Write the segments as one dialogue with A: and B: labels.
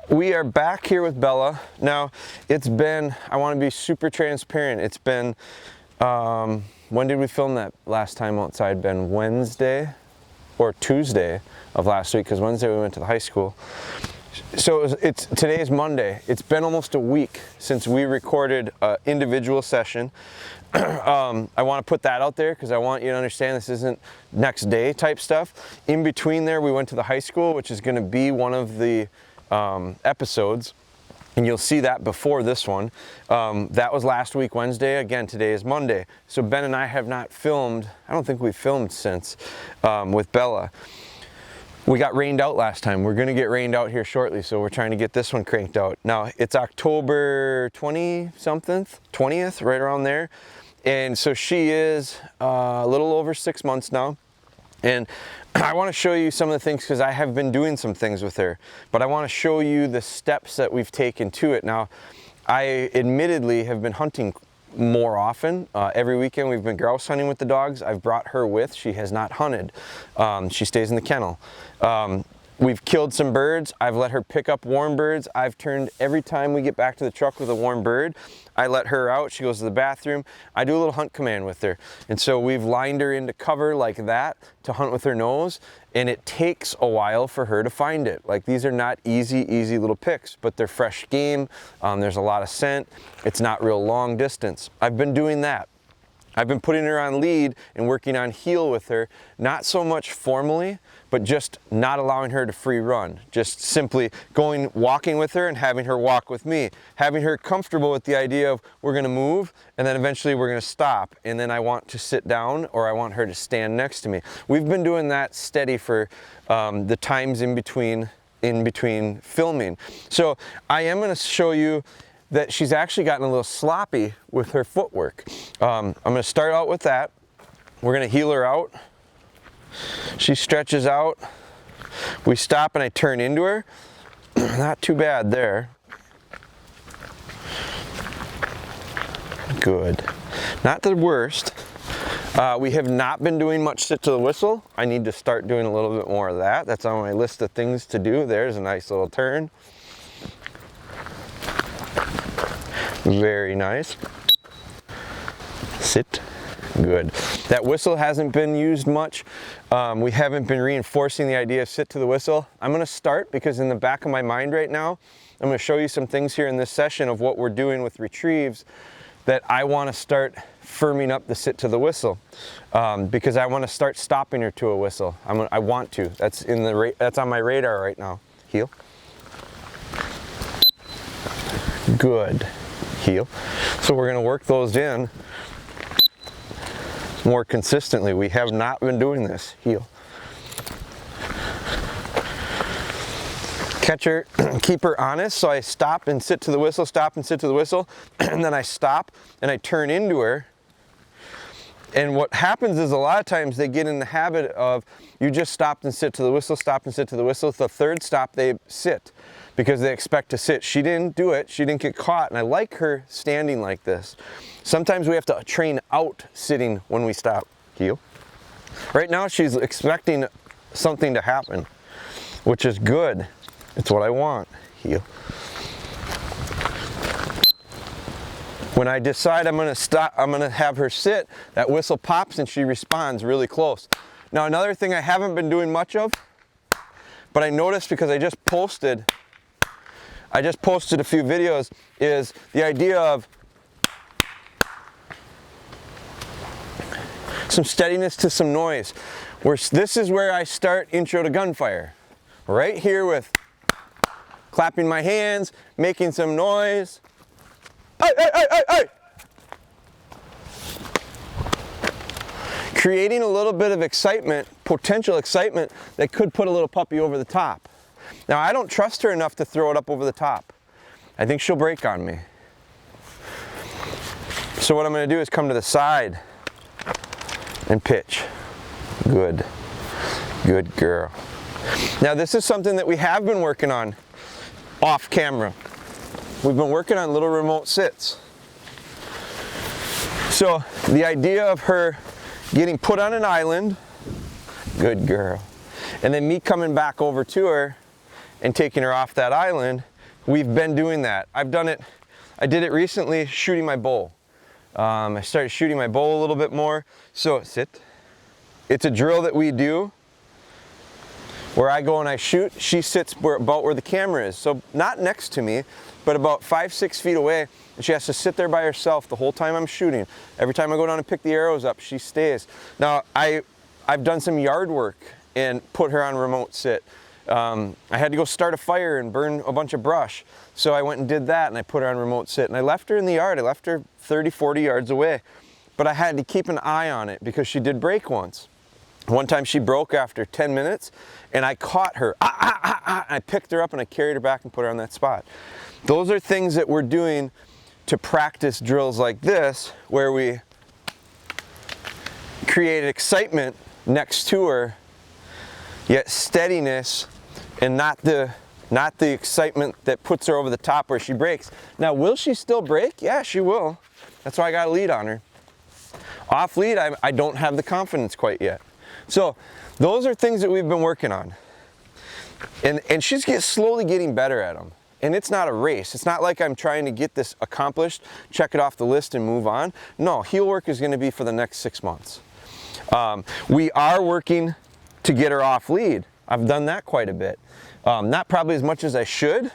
A: We are back here with Bella. Now, it's been, I want to be super transparent. It's been, when did we film that last time outside, Ben? Wednesday or Tuesday of last week, because Wednesday we went to the high school. So today is Monday. It's been almost a week since we recorded an individual session. I want to put that out there because I want you to understand this isn't next day type stuff. In between there, we went to the high school, which is going to be one of the episodes, and you'll see that before this one. That was last week Wednesday. Again, today is Monday. So Ben and I have not filmed. I don't think we've filmed since with Bella. We got rained out last time. We're going to get rained out here shortly, so we're trying to get this one cranked out. Now, it's October 20-something, 20th, right around there. And so she is a little over 6 months now. And I want to show you some of the things because I have been doing some things with her. But I want to show you the steps that we've taken to it. Now, I admittedly have been hunting more often. Every weekend we've been grouse hunting with the dogs. I've brought her with. She has not hunted. She stays in the kennel. We've killed some birds. I've let her pick up warm birds. I've turned every time we get back to the truck with a warm bird, I let her out. She goes to the bathroom. I do a little hunt command with her. And so we've lined her into cover like that to hunt with her nose. And it takes a while for her to find it. Like, these are not easy little picks, but they're fresh game. There's a lot of scent. It's not real long distance. I've been doing that. I've been putting her on lead and working on heel with her, not so much formally, but just not allowing her to free run. Just simply walking with her and having her walk with me. Having her comfortable with the idea of we're gonna move and then eventually we're gonna stop and then I want to sit down or I want her to stand next to me. We've been doing that steady for the times in between filming. So I am gonna show you that she's actually gotten a little sloppy with her footwork. I'm gonna start out with that. We're gonna heel her out. She stretches out. We stop and I turn into her. Not too bad there. Good. Not the worst. We have not been doing much sit to the whistle. I need to start doing a little bit more of that. That's on my list of things to do. There's a nice little turn. Very nice. Sit. Good. That whistle hasn't been used much. We haven't been reinforcing the idea of sit to the whistle. I'm going to start because in the back of my mind right now, I'm going to show you some things here in this session of what we're doing with retrieves that I want to start firming up the sit to the whistle because I want to start stopping her to a whistle. I want to. That's on my radar right now. Heel. Good. Heel. So we're going to work those in more consistently. We have not been doing this. Heel. Catch her, keep her honest. So I stop and sit to the whistle, stop and sit to the whistle, and then I stop and I turn into her. And what happens is a lot of times they get in the habit of you just stopped and sit to the whistle, stop and sit to the whistle. The third stop they sit because they expect to sit. She didn't do it. She didn't get caught. And I like her standing like this. Sometimes we have to train out sitting when we stop. Heel. Right now she's expecting something to happen, which is good. It's what I want. Heel. When I decide I'm going to stop, I'm going to have her sit, that whistle pops and she responds really close. Now another thing I haven't been doing much of, but I noticed because I just posted a few videos, is the idea of some steadiness to some noise. This is where I start intro to gunfire. Right here with clapping my hands, making some noise. Hey, hey, hey, hey, hey! Creating a little bit of excitement, potential excitement that could put a little puppy over the top. Now, I don't trust her enough to throw it up over the top. I think she'll break on me. So what I'm going to do is come to the side and pitch. Good. Good girl. Now, this is something that we have been working on off camera. We've been working on little remote sits. So the idea of her getting put on an island, good girl, and then me coming back over to her and taking her off that island, we've been doing that. I did it recently shooting my bow. I started shooting my bow a little bit more. So sit. It's a drill that we do where I go and I shoot. She sits about where the camera is. So not next to me, but about 5-6 feet away. And she has to sit there by herself the whole time I'm shooting. Every time I go down and pick the arrows up, she stays. Now, I've done some yard work and put her on remote sit. I had to go start a fire and burn a bunch of brush. So I went and did that and I put her on remote sit and I left her in the yard. I left her 30, 40 yards away. But I had to keep an eye on it because she did break once. One time she broke after 10 minutes and I caught her. I picked her up and I carried her back and put her on that spot. Those are things that we're doing to practice drills like this where we create excitement next to her, yet steadiness and not the excitement that puts her over the top where she breaks. Now, will she still break? Yeah, she will. That's why I got a lead on her. Off lead, I don't have the confidence quite yet. So those are things that we've been working on. And she's slowly getting better at them. And it's not a race. It's not like I'm trying to get this accomplished, check it off the list and move on. No, heel work is going to be for the next 6 months. We are working to get her off lead. I've done that quite a bit. Not probably as much as I should,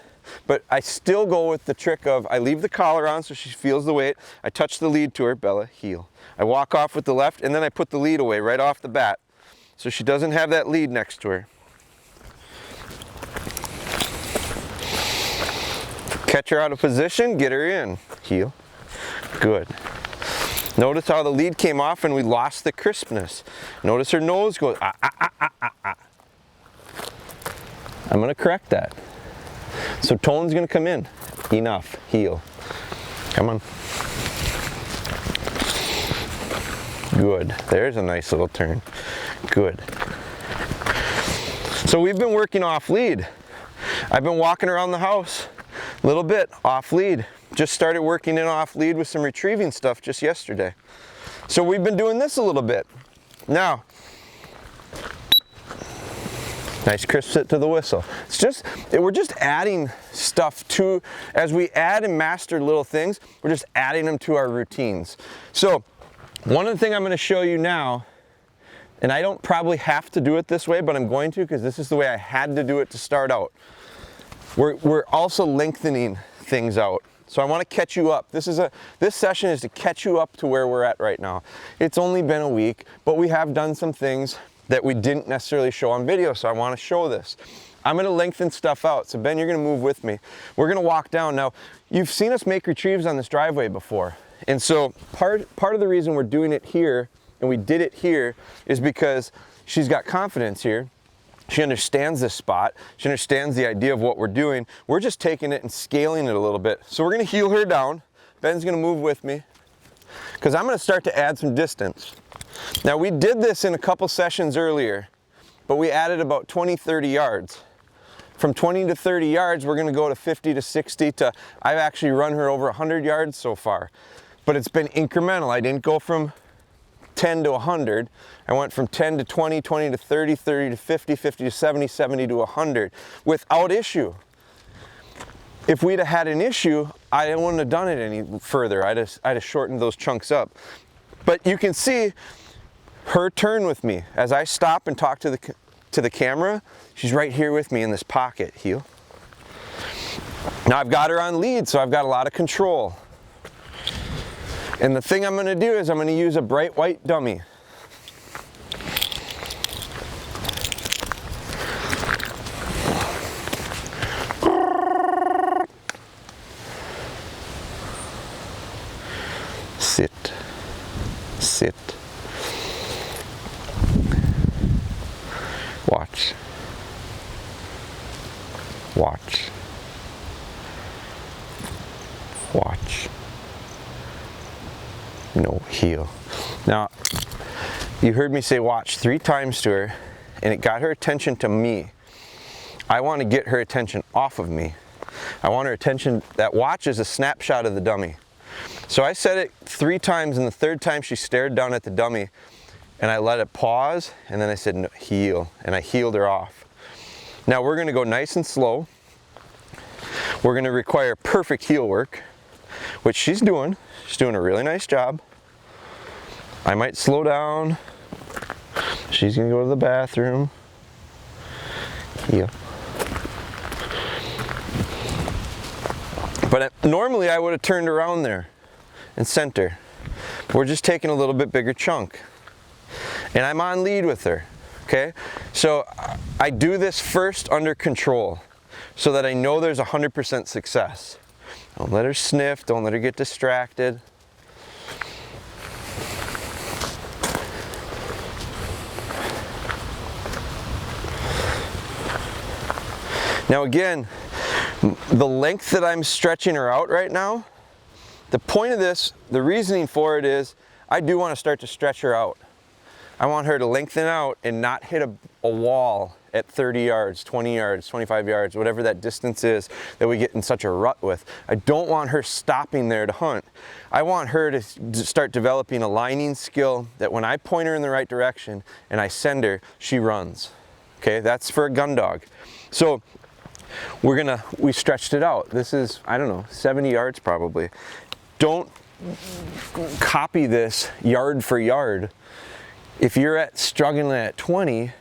A: but I still go with the trick of I leave the collar on so she feels the weight. I touch the lead to her, Bella, heel. I walk off with the left and then I put the lead away right off the bat so she doesn't have that lead next to her. Catch her out of position, get her in, heel. Good. Notice how the lead came off and we lost the crispness. Notice her nose goes, ah, ah, ah, ah, ah, ah. I'm going to correct that. So tone's going to come in. Enough. Heel. Come on. Good. There's a nice little turn. Good. So we've been working off lead. I've been walking around the house a little bit off lead. Just started working in off lead with some retrieving stuff just yesterday. So we've been doing this a little bit. Now, nice crisp sit to the whistle. We're just adding stuff to, as we add and master little things, we're just adding them to our routines. So one of the things I'm going to show you now, and I don't probably have to do it this way, but I'm going to because this is the way I had to do it to start out. We're also lengthening things out. So I want to catch you up. This session is to catch you up to where we're at right now. It's only been a week, but we have done some things that we didn't necessarily show on video, so I want to show this. I'm going to lengthen stuff out. So Ben, you're going to move with me. We're going to walk down. Now, you've seen us make retrieves on this driveway before. And so part of the reason we're doing it here, and we did it here, is because she's got confidence here. She understands this spot. She understands the idea of what we're doing. We're just taking it and scaling it a little bit. So we're going to heel her down. Ben's going to move with me because I'm going to start to add some distance. Now, we did this in a couple sessions earlier, but we added about 20, 30 yards. From 20 to 30 yards, we're going to go to 50 to 60 to, I've actually run her over 100 yards so far. But it's been incremental. I didn't go from 10 to 100. I went from 10 to 20, 20 to 30, 30 to 50, 50 to 70, 70 to 100 without issue. If we'd have had an issue, I wouldn't have done it any further. I'd have shortened those chunks up. But you can see her turn with me. As I stop and talk to the camera, she's right here with me in this pocket, heel. Now I've got her on lead, so I've got a lot of control. And the thing I'm going to do is I'm going to use a bright white dummy. Sit, sit, watch, watch, watch. No, heel. Now, you heard me say watch 3 times to her, and it got her attention to me. I want to get her attention off of me. I want her attention, that watch is a snapshot of the dummy. So I said it 3 times, and the 3rd time she stared down at the dummy, and I let it pause, and then I said, no, heel, and I heeled her off. Now we're gonna go nice and slow. We're gonna require perfect heel work, which she's doing. She's doing a really nice job. I might slow down. She's gonna go to the bathroom. Yeah. But normally I would have turned around there and sent her. We're just taking a little bit bigger chunk. And I'm on lead with her, okay? So I do this first under control so that I know there's 100% success. Don't let her sniff, don't let her get distracted. Now again, the length that I'm stretching her out right now, the point of this, the reasoning for it is, I do want to start to stretch her out. I want her to lengthen out and not hit a wall at 30 yards, 20 yards, 25 yards, whatever that distance is that we get in such a rut with. I don't want her stopping there to hunt. I want her to start developing a lining skill that when I point her in the right direction and I send her, she runs. Okay, that's for a gun dog. So we stretched it out. This is, I don't know, 70 yards probably. Don't copy this yard for yard. If you're struggling at 20,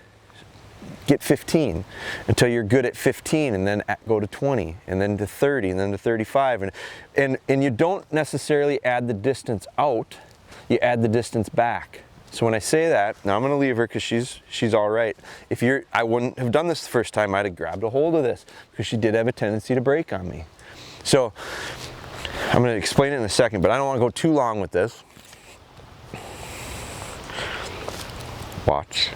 A: get 15 until you're good at 15, and then go to 20, and then to 30, and then to 35. And you don't necessarily add the distance out, you add the distance back. So when I say that, now I'm gonna leave her because she's all right. I wouldn't have done this the first time. I'd have grabbed a hold of this because she did have a tendency to break on me. So I'm gonna explain it in a second, but I don't wanna go too long with this. Watch.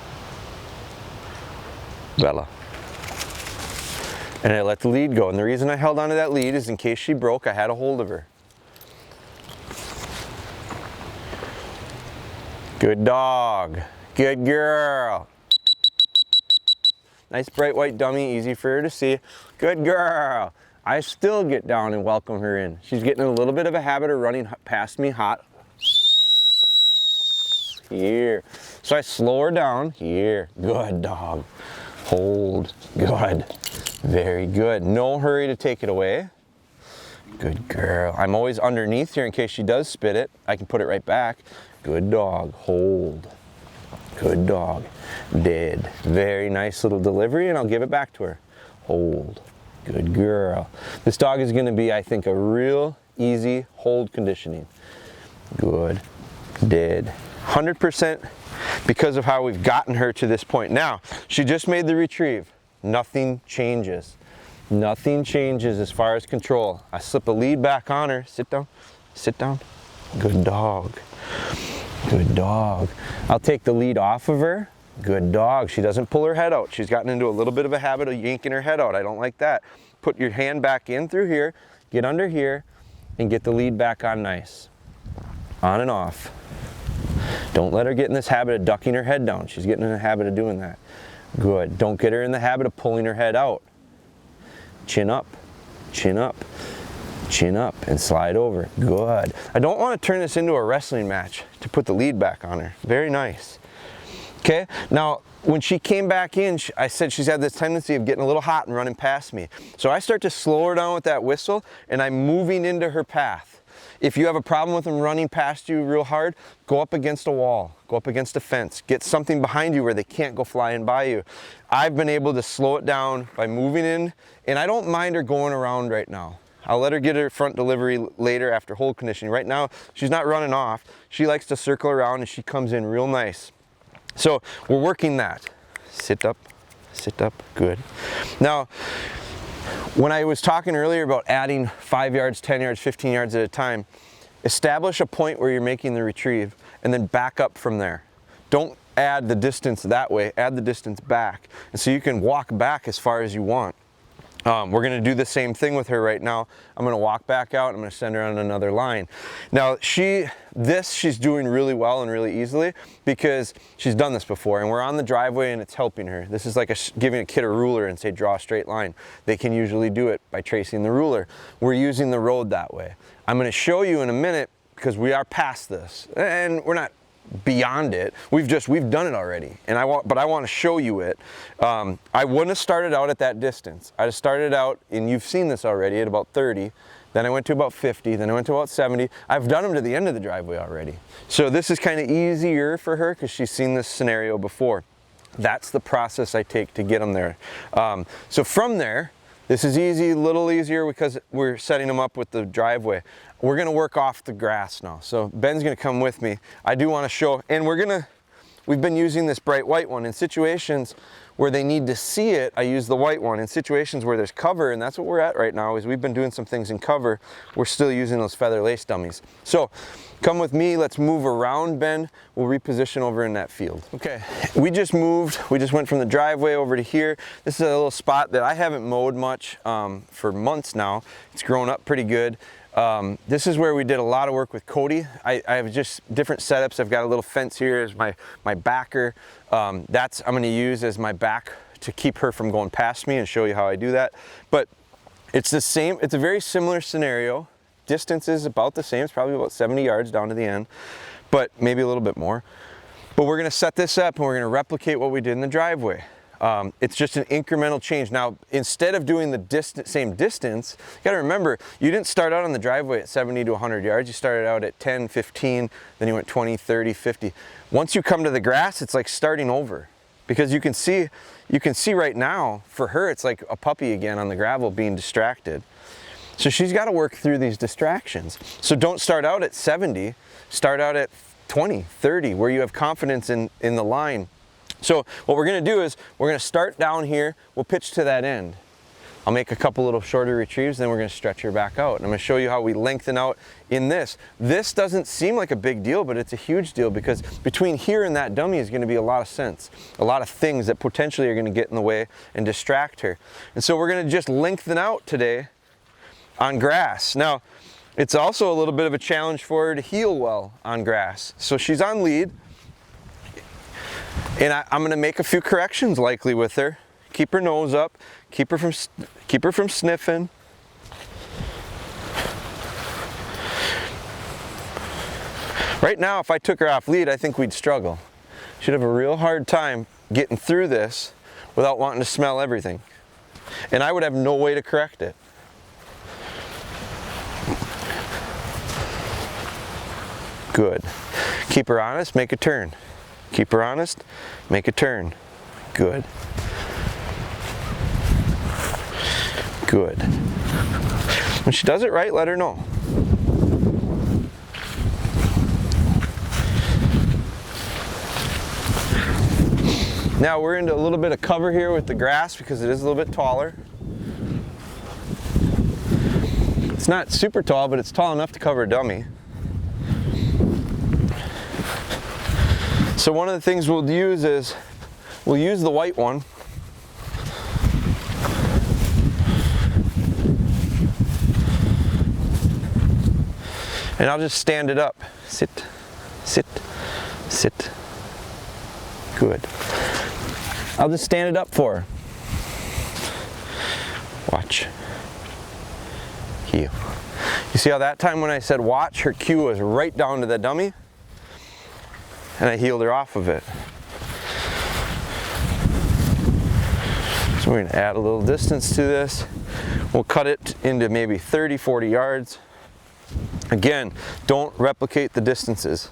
A: Bella. And I let the lead go. And the reason I held onto that lead is in case she broke, I had a hold of her. Good dog. Good girl. Nice bright white dummy, easy for her to see. Good girl. I still get down and welcome her in. She's getting a little bit of a habit of running past me hot. Here. So I slow her down. Here. Good dog. Hold. Good. Very good. No hurry to take it away. Good girl. I'm always underneath here in case she does spit it. I can put it right back. Good dog. Hold. Good dog. Dead. Very nice little delivery, and I'll give it back to her. Hold. Good girl. This dog is going to be, I think, a real easy hold conditioning. Good. Dead. 100% because of how we've gotten her to this point. Now, she just made the retrieve. Nothing changes. Nothing changes as far as control. I slip a lead back on her. Sit down. Sit down. Good dog. Good dog. I'll take the lead off of her. Good dog. She doesn't pull her head out. She's gotten into a little bit of a habit of yanking her head out. I don't like that. Put your hand back in through here, get under here, and get the lead back on nice. On and off. Don't let her get in this habit of ducking her head down. She's getting in the habit of doing that. Good. Don't get her in the habit of pulling her head out. Chin up, chin up, chin up, and slide over. Good. I don't want to turn this into a wrestling match to put the lead back on her. Very nice. Okay, now when she came back in, I said she's had this tendency of getting a little hot and running past me. So I start to slow her down with that whistle, and I'm moving into her path. If you have a problem with them running past you real hard, go up against a wall, go up against a fence, get something behind you where they can't go flying by you. I've been able to slow it down by moving in, and I don't mind her going around right now. I'll let her get her front delivery later after hold conditioning. Right now, she's not running off. She likes to circle around, and she comes in real nice. So we're working that. Sit up, good. Now, when I was talking earlier about adding 5 yards, 10 yards, 15 yards at a time, establish a point where you're making the retrieve and then back up from there. Don't add the distance that way, add the distance back. And so you can walk back as far as you want. We're going to do the same thing with her right now. I'm going to walk back out. I'm going to send her on another line. Now, she's doing really well and really easily because she's done this before, and we're on the driveway and it's helping her. This is like giving a kid a ruler and say, draw a straight line. They can usually do it by tracing the ruler. We're using the road that way. I'm going to show you in a minute because we are past this, and we're not beyond it. We've done it already, and I want to show you it. I wouldn't have started out at that distance. I'd have started out, and you've seen this already, at about 30. Then I went to about 50, then I went to about 70. I've done them to the end of the driveway already. So this is kind of easier for her because she's seen this scenario before. That's the process I take to get them there. So from there, this is easy, a little easier because we're setting them up with the driveway. We're gonna work off the grass now. So Ben's gonna come with me. I do wanna show, and we've been using this bright white one in situations where they need to see it. I use the white one in situations where there's cover, and that's what we're at right now, is we've been doing some things in cover. We're still using those feather lace dummies. So come with me, let's move around, Ben. We'll reposition over in that field. Okay, we just moved. We just went from the driveway over to here. This is a little spot that I haven't mowed much for months now. It's grown up pretty good. This is where we did a lot of work with Cody. I have just different setups. I've got a little fence here as my backer. That's I'm gonna use as my back to keep her from going past me and show you how I do that. But it's the same, it's a very similar scenario. Distance is about the same, it's probably about 70 yards down to the end, but maybe a little bit more. But we're gonna set this up and we're gonna replicate what we did in the driveway. It's just an incremental change. Now, instead of doing the same distance, you gotta remember, you didn't start out on the driveway at 70 to 100 yards. You started out at 10, 15, then you went 20, 30, 50. Once you come to the grass, it's like starting over. Because you can see right now, for her, it's like a puppy again on the gravel being distracted. So she's gotta work through these distractions. So don't start out at 70, start out at 20, 30, where you have confidence in the line. So what we're gonna do is we're gonna start down here, we'll pitch to that end. I'll make a couple little shorter retrieves, then we're gonna stretch her back out. And I'm gonna show you how we lengthen out in this. This doesn't seem like a big deal, but it's a huge deal because between here and that dummy is gonna be a lot of sense, a lot of things that potentially are gonna get in the way and distract her. And so we're gonna just lengthen out today on grass. Now, it's also a little bit of a challenge for her to heel well on grass. So she's on lead. And I'm gonna make a few corrections likely with her. Keep her nose up, keep her from sniffing. Right now, if I took her off lead, I think we'd struggle. She'd have a real hard time getting through this without wanting to smell everything. And I would have no way to correct it. Good. Keep her honest, make a turn. Keep her honest, make a turn. Good. Good. When she does it right, let her know. Now we're into a little bit of cover here with the grass because it is a little bit taller. It's not super tall, but it's tall enough to cover a dummy. So one of the things we'll use is, we'll use the white one. And I'll just stand it up. Sit, sit, sit. Good. I'll just stand it up for her. Watch. Heel. You see how that time when I said watch, her cue was right down to the dummy? And I heeled her off of it. So we're gonna add a little distance to this. We'll cut it into maybe 30, 40 yards. Again, don't replicate the distances.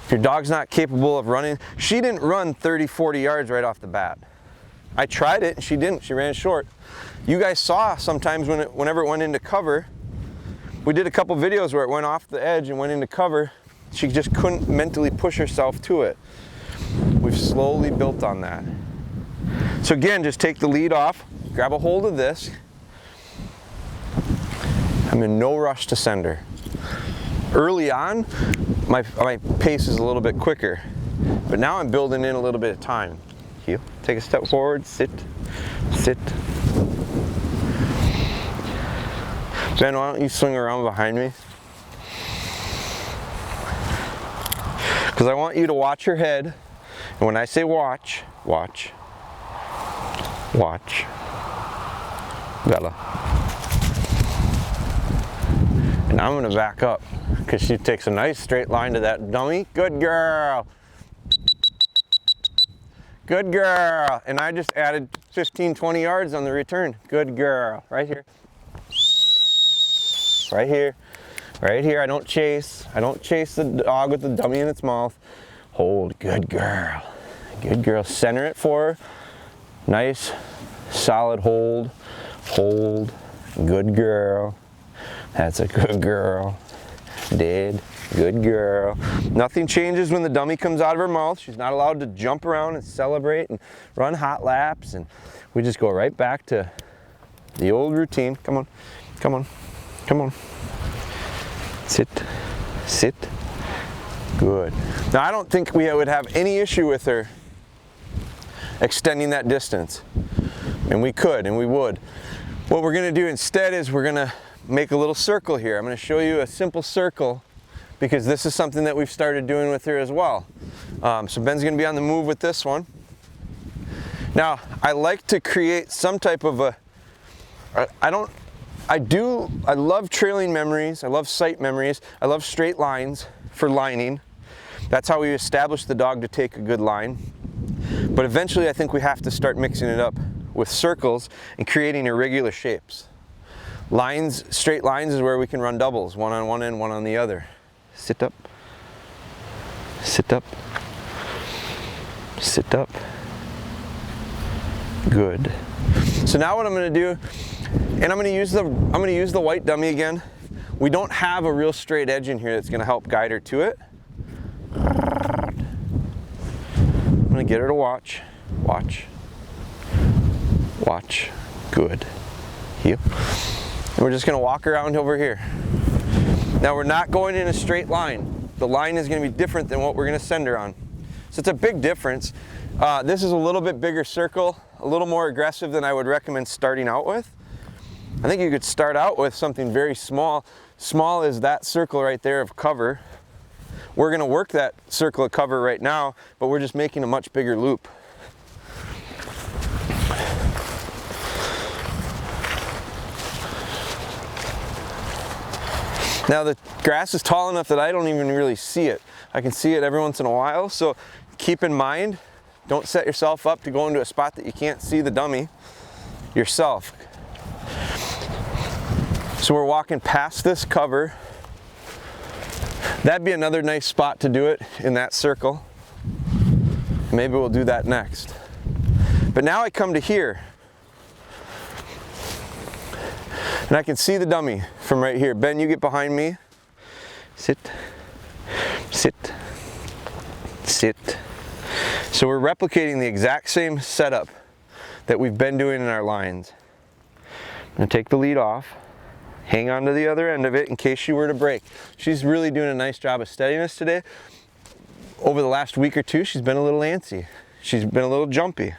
A: If your dog's not capable of running, she didn't run 30, 40 yards right off the bat. I tried it and she didn't, she ran short. You guys saw sometimes whenever it went into cover, we did a couple videos where it went off the edge and went into cover. She just couldn't mentally push herself to it. We've slowly built on that. So again, just take the lead off, grab a hold of this. I'm in no rush to send her. Early on, my pace is a little bit quicker, but now I'm building in a little bit of time. Heel, take a step forward, sit, sit. Ben, why don't you swing around behind me? Because I want you to watch your head, and when I say watch, watch, watch, Bella. And I'm gonna back up because she takes a nice straight line to that dummy. Good girl. Good girl. And I just added 15, 20 yards on the return. Good girl. Right here. Right here. Right here. I don't chase. I don't chase the dog with the dummy in its mouth. Hold. Good girl. Good girl. Center it for her. Nice, solid hold. Hold. Good girl. That's a good girl. Dead. Good girl. Nothing changes when the dummy comes out of her mouth. She's not allowed to jump around and celebrate and run hot laps. And we just go right back to the old routine. Come on. Come on. Come on. Sit. Sit. Good. Now I don't think we would have any issue with her extending that distance. And we could and we would. What we're going to do instead is we're going to make a little circle here. I'm going to show you a simple circle because this is something that we've started doing with her as well. So Ben's going to be on the move with this one. Now, I like to create some type of a, I love trailing memories. I love sight memories. I love straight lines for lining. That's how we establish the dog to take a good line. But eventually I think we have to start mixing it up with circles and creating irregular shapes. Lines, straight lines is where we can run doubles, one on one end, one on the other. Sit up, sit up, sit up. Good. So now what I'm going to do, and I'm going to use the white dummy again. We don't have a real straight edge in here that's going to help guide her to it. I'm going to get her to watch, watch, watch. Good. Heel. And we're just going to walk around over here. Now we're not going in a straight line. The line is going to be different than what we're going to send her on. So it's a big difference. This is a little bit bigger circle, a little more aggressive than I would recommend starting out with. I think you could start out with something very small. Small is that circle right there of cover. We're going to work that circle of cover right now, but we're just making a much bigger loop. Now the grass is tall enough that I don't even really see it. I can see it every once in a while, so keep in mind, don't set yourself up to go into a spot that you can't see the dummy yourself. So we're walking past this cover. That'd be another nice spot to do it in that circle. Maybe we'll do that next. But now I come to here. And I can see the dummy from right here. Ben, you get behind me. Sit, sit, sit. So we're replicating the exact same setup that we've been doing in our lines. I'm gonna take the lead off, hang on to the other end of it in case she were to break. She's really doing a nice job of steadiness today. Over the last week or two, she's been a little antsy. She's been a little jumpy.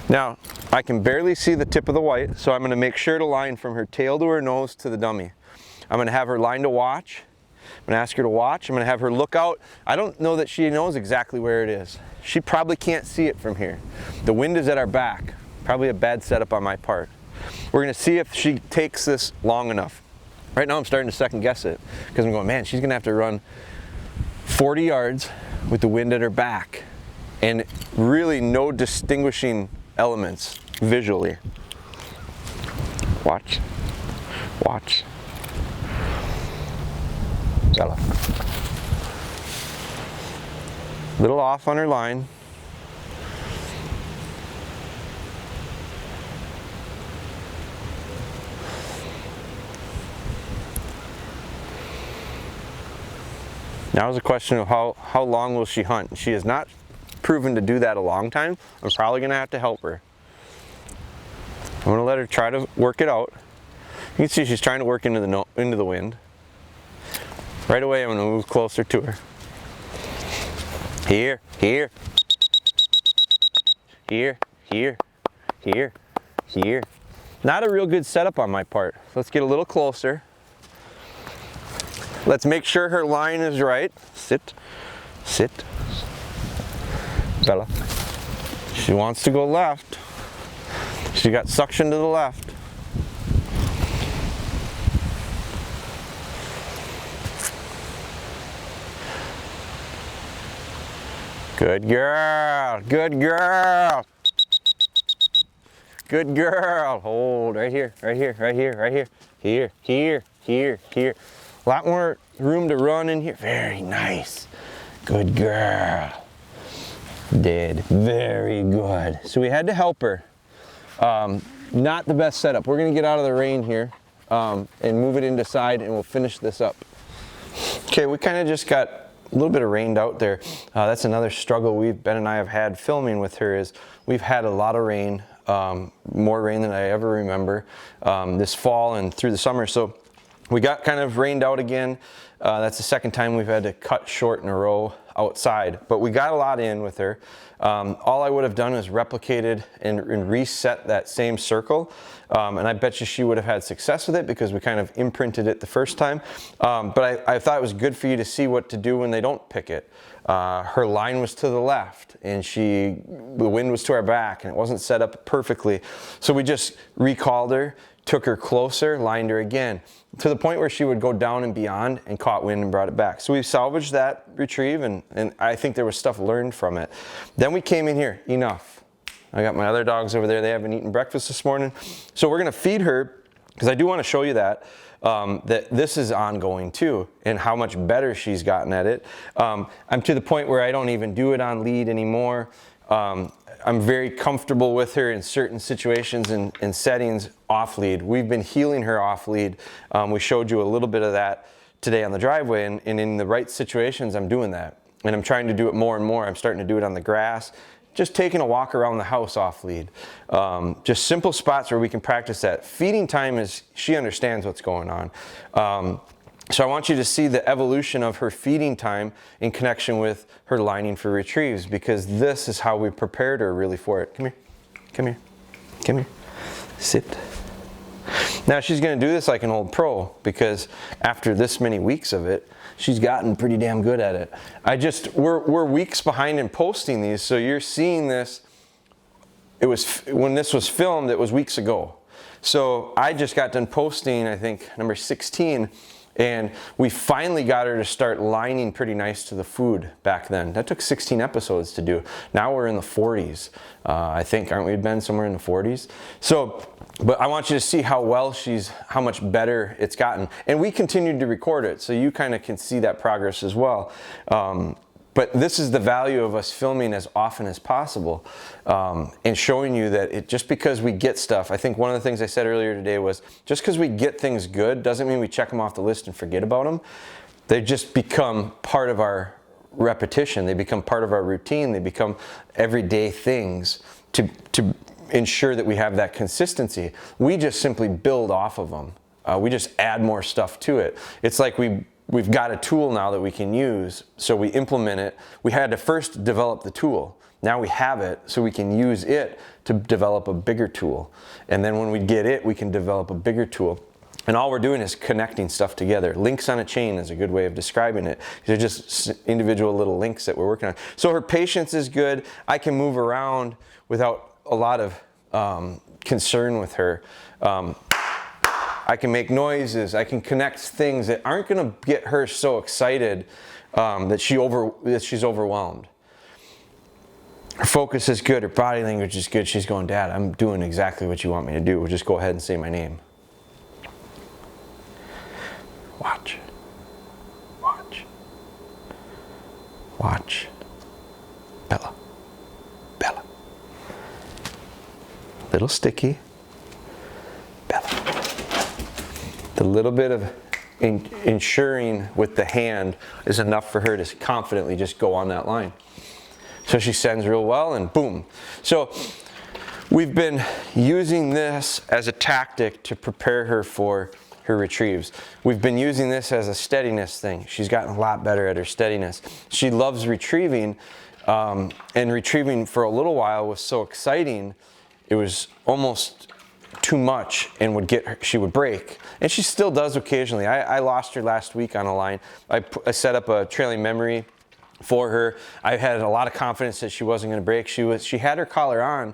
A: Now, I can barely see the tip of the white, so I'm going to make sure to line from her tail to her nose to the dummy. I'm going to have her line to watch. I'm going to ask her to watch. I'm going to have her look out. I don't know that she knows exactly where it is. She probably can't see it from here. The wind is at our back. Probably a bad setup on my part. We're going to see if she takes this long enough. Right now I'm starting to second guess it because I'm going, man, she's going to have to run 40 yards with the wind at her back and really no distinguishing elements visually. Watch, watch. Bella. Little off on her line. Now is a question of how long will she hunt. She has not proven to do that a long time. I'm probably going to have to help her. I'm going to let her try to work it out. You can see she's trying to work into the wind. Right away I'm going to move closer to her. Here, here, here, here, here, here. Not a real good setup on my part. Let's get a little closer. Let's make sure her line is right. Sit, sit. Bella. She wants to go left. She got suction to the left. Good girl, good girl. Good girl. Hold right here, right here, right here, right here. Here, here, here, here. A lot more room to run in here. Very nice. Good girl. Did very good. So we had to help her. Not the best setup. We're gonna get out of the rain here and move it into side, and we'll finish this up. Okay, we kind of just got a little bit of rained out there. That's another struggle Ben and I have had filming with her is we've had a lot of rain, more rain than I ever remember this fall and through the summer. So we got kind of rained out again. That's the second time we've had to cut short in a row outside, but we got a lot in with her. All I would have done is replicated and reset that same circle, and I bet you she would have had success with it because we kind of imprinted it the first time. But I thought it was good for you to see what to do when they don't pick it. Her line was to the left, and the wind was to our back, and it wasn't set up perfectly. So we just recalled her, took her closer, lined her again, to the point where she would go down and beyond and caught wind and brought it back. So we salvaged that retrieve, and I think there was stuff learned from it. Then we came in here, enough. I got my other dogs over there, they haven't eaten breakfast this morning. So we're gonna feed her, because I do wanna show you that this is ongoing too, and how much better she's gotten at it. I'm to the point where I don't even do it on lead anymore. I'm very comfortable with her in certain situations and settings off lead. We've been healing her off lead. We showed you a little bit of that today on the driveway, and in the right situations, I'm doing that. And I'm trying to do it more and more. I'm starting to do it on the grass, just taking a walk around the house off lead. Just simple spots where we can practice that. Feeding time is, she understands what's going on. So I want you to see the evolution of her feeding time in connection with her lining for retrieves, because this is how we prepared her really for it. Come here, come here, come here, sit. Now she's gonna do this like an old pro, because after this many weeks of it, she's gotten pretty damn good at it. We're weeks behind in posting these, so you're seeing this. When this was filmed, it was weeks ago. So I just got done posting, I think, number 16, and we finally got her to start lining pretty nice to the food back then. That took 16 episodes to do. Now we're in the 40s, I think, aren't we, Ben? Somewhere in the 40s. So, but I want you to see how much better it's gotten. And we continued to record it, so you kind of can see that progress as well. But this is the value of us filming as often as possible, and showing you that just because we get stuff, I think one of the things I said earlier today was, just because we get things good doesn't mean we check them off the list and forget about them. They just become part of our repetition. They become part of our routine. They become everyday things to ensure that we have that consistency. We just simply build off of them. We just add more stuff to it. It's like we've got a tool now that we can use, so we implement it. We had to first develop the tool. Now we have it, so we can use it to develop a bigger tool. And then when we get it, we can develop a bigger tool. And all we're doing is connecting stuff together. Links on a chain is a good way of describing it. They're just individual little links that we're working on. So her patience is good. I can move around without a lot of concern with her. I can make noises. I can connect things that aren't going to get her so excited that she's overwhelmed. Her focus is good. Her body language is good. She's going, Dad, I'm doing exactly what you want me to do. Well, just go ahead and say my name. Watch. Watch. Watch. Bella. Bella. Little sticky. Bella. The little bit of ensuring with the hand is enough for her to confidently just go on that line. So she sends real well, and boom. So we've been using this as a tactic to prepare her for her retrieves. We've been using this as a steadiness thing. She's gotten a lot better at her steadiness. She loves retrieving, and retrieving for a little while was so exciting, it was almost too much and she would break. And she still does occasionally. I lost her last week on a line. I set up a trailing memory for her. I had a lot of confidence that she wasn't going to break. She had her collar on,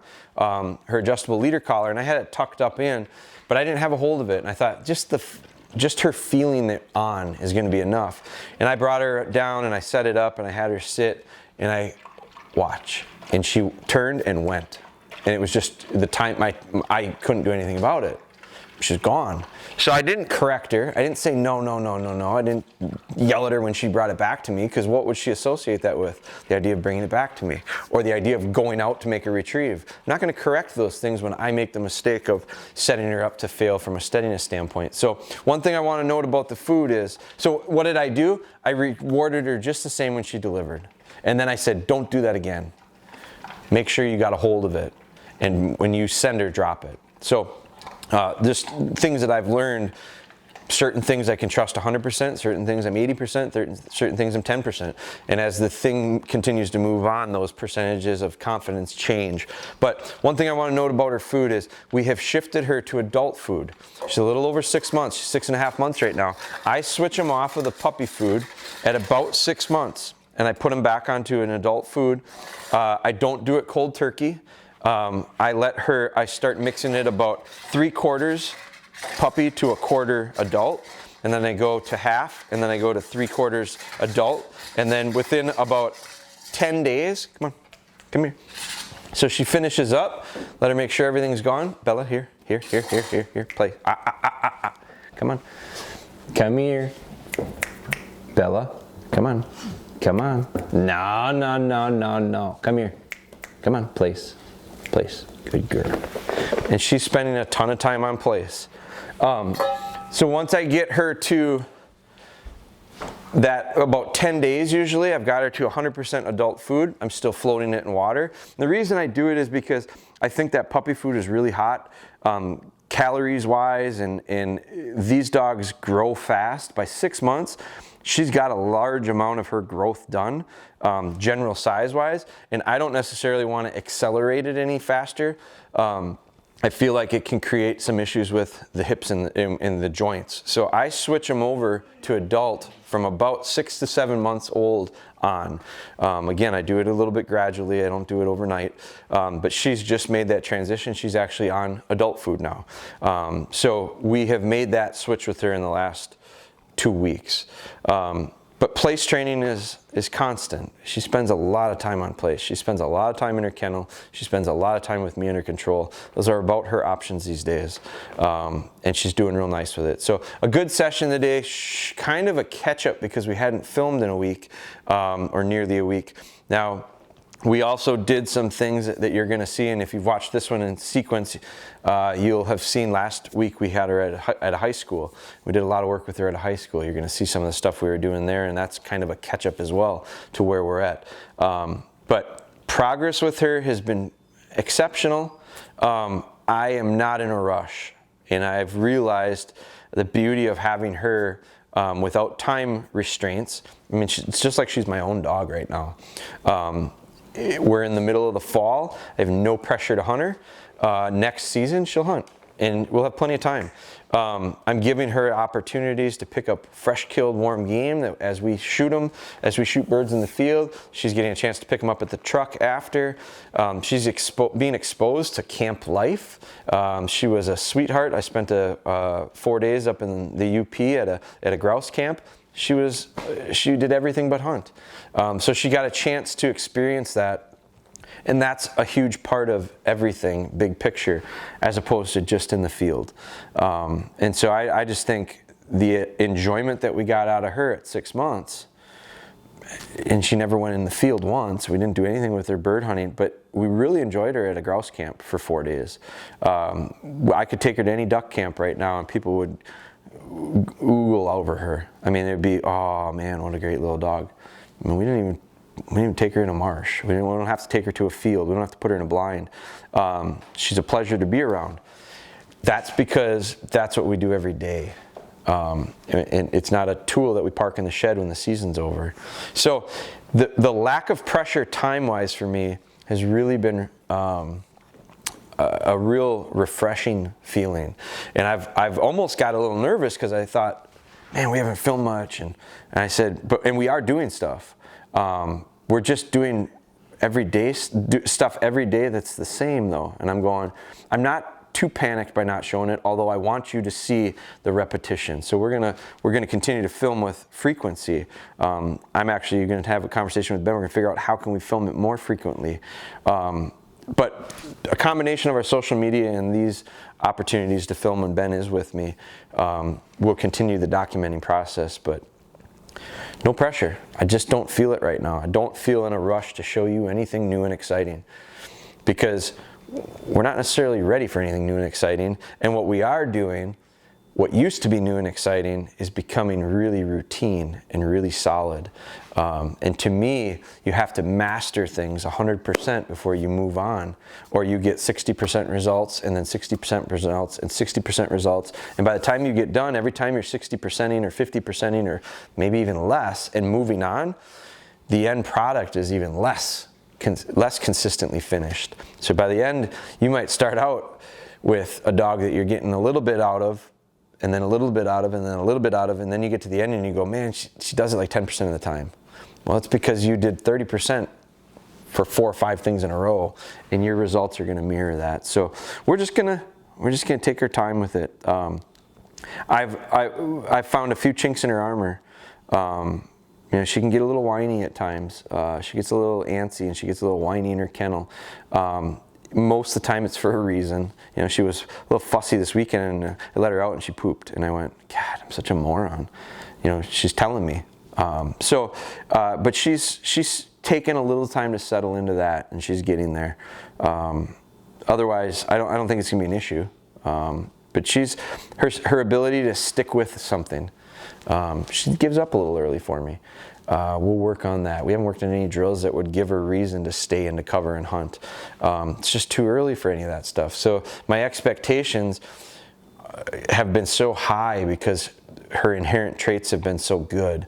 A: her adjustable leader collar, and I had it tucked up in, but I didn't have a hold of it. And I thought just her feeling it on is going to be enough. And I brought her down and I set it up and I had her sit, and watch. And she turned and went. And it was just the time, I couldn't do anything about it. She's gone. So I didn't correct her. I didn't say no. I didn't yell at her when she brought it back to me, because what would she associate that with? The idea of bringing it back to me, or the idea of going out to make a retrieve. I'm not going to correct those things when I make the mistake of setting her up to fail from a steadiness standpoint. So one thing I want to note about the food is, so what did I do? I rewarded her just the same when she delivered. And then I said, don't do that again. Make sure you got a hold of it. And when you send her, drop it. So just things that I've learned, certain things I can trust 100%, certain things I'm 80%, certain things I'm 10%. And as the thing continues to move on, those percentages of confidence change. But one thing I want to note about her food is we have shifted her to adult food. She's a little over 6 months. She's 6.5 months right now. I switch them off of the puppy food at about 6 months, and I put them back onto an adult food. I don't do it cold turkey. I start mixing it about 3/4 puppy to 1/4 adult, and then I go to half, and then I go to 3/4 adult, and then within about 10 days, come here. So she finishes up, let her make sure everything's gone. Bella, here, play. Come on. Come here. Bella, come on. No. Come here. Come on, place. Good girl. And she's spending a ton of time on place. So once I get her to that, about 10 days usually, I've got her to 100% adult food. I'm still floating it in water. The reason I do it is because I think that puppy food is really hot, calories wise, and these dogs grow fast. By 6 months, she's got a large amount of her growth done, general size wise, and I don't necessarily want to accelerate it any faster. I feel like it can create some issues with the hips and the joints. So I switch them over to adult from about 6 to 7 months old on. Again, I do it a little bit gradually. I don't do it overnight. But she's just made that transition. She's actually on adult food now. So we have made that switch with her in the last 2 weeks. But place training is constant. She spends a lot of time on place. She spends a lot of time in her kennel. She spends a lot of time with me under control. Those are about her options these days. And she's doing real nice with it. So a good session today, kind of a catch up because we hadn't filmed in a week, or nearly a week. Now, we also did some things that you're going to see, and if you've watched this one in sequence, you'll have seen last week we had her at a high school. We did a lot of work with her at a high school. You're going to see some of the stuff we were doing there, and that's kind of a catch-up as well to where we're at. But progress with her has been exceptional. I am not in a rush, and I've realized the beauty of having her without time restraints. I mean, it's just like she's my own dog right now. We're in the middle of the fall. I have no pressure to hunt her. Next season, she'll hunt, and we'll have plenty of time. I'm giving her opportunities to pick up fresh killed warm game that as we shoot birds in the field, she's getting a chance to pick them up at the truck after. She's being exposed to camp life. She was a sweetheart. I spent 4 days up in the UP at a grouse camp. She did everything but hunt. So she got a chance to experience that, and that's a huge part of everything, big picture, as opposed to just in the field. And so I just think the enjoyment that we got out of her at 6 months, and she never went in the field once. We didn't do anything with her bird hunting, but we really enjoyed her at a grouse camp for 4 days. I could take her to any duck camp right now, and people would oogle over her. I mean, it'd be, oh man, what a great little dog. I mean, we didn't even take her in a marsh. We don't have to take her to a field. We don't have to put her in a blind. She's a pleasure to be around. That's because that's what we do every day. And it's not a tool that we park in the shed when the season's over. So the lack of pressure time-wise for me has really been a real refreshing feeling. And I've almost got a little nervous because I thought, man, we haven't filmed much. And I said, and we are doing stuff. We're just doing everyday stuff every day that's the same though. And I'm going, I'm not too panicked by not showing it, although I want you to see the repetition. So we're gonna continue to film with frequency. I'm actually gonna have a conversation with Ben. We're gonna figure out how can we film it more frequently. But a combination of our social media and these opportunities to film when Ben is with me will continue the documenting process, but no pressure. I just don't feel it right now. I don't feel in a rush to show you anything new and exciting, because we're not necessarily ready for anything new and exciting. And what we are doing, what used to be new and exciting, is becoming really routine and really solid. And to me, you have to master things 100% before you move on, or you get 60% results and then 60% results and 60% results. And by the time you get done, every time you're 60%ing or 50%ing or maybe even less and moving on, the end product is even less consistently finished. So by the end, you might start out with a dog that you're getting a little bit out of, and then a little bit out of, and then a little bit out of, and then you get to the end and you go, man, she does it like 10% of the time. Well, it's because you did 30% for 4 or 5 things in a row, and your results are gonna mirror that. So we're just gonna take our time with it. I've found a few chinks in her armor. You know, she can get a little whiny at times. She gets a little antsy and she gets a little whiny in her kennel. Most of the time it's for a reason. You know, she was a little fussy this weekend, and I let her out and she pooped. And I went, God, I'm such a moron. You know, she's telling me. But she's taken a little time to settle into that, and she's getting there. Otherwise, I don't think it's gonna be an issue. But her ability to stick with something. She gives up a little early for me. We'll work on that. We haven't worked on any drills that would give her reason to stay into cover and hunt. It's just too early for any of that stuff. So my expectations have been so high because her inherent traits have been so good.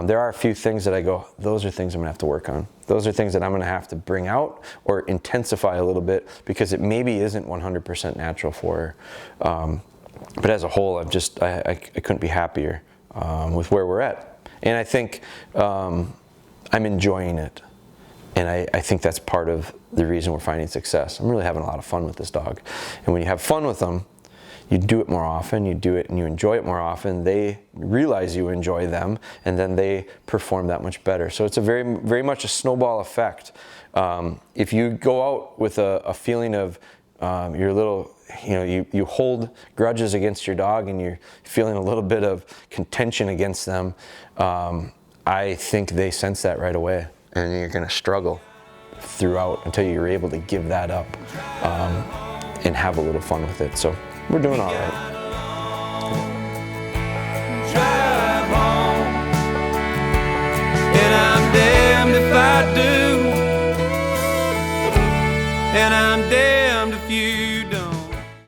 A: There are a few things that I go, those are things I'm gonna have to work on. Those are things that I'm gonna have to bring out or intensify a little bit, because it maybe isn't 100% natural for her. But as a whole, I couldn't be happier with where we're at. And I think I'm enjoying it. And I think that's part of the reason we're finding success. I'm really having a lot of fun with this dog. And when you have fun with them, you do it more often, you do it and you enjoy it more often, they realize you enjoy them, and then they perform that much better. So it's a very much a snowball effect. If you go out with a feeling of you're a little, you hold grudges against your dog and you're feeling a little bit of contention against them, I think they sense that right away, and you're gonna struggle throughout until you're able to give that up and have a little fun with it. So we're doing all right.
B: Drive home, and I'm damned if I do, and I'm damned if you don't.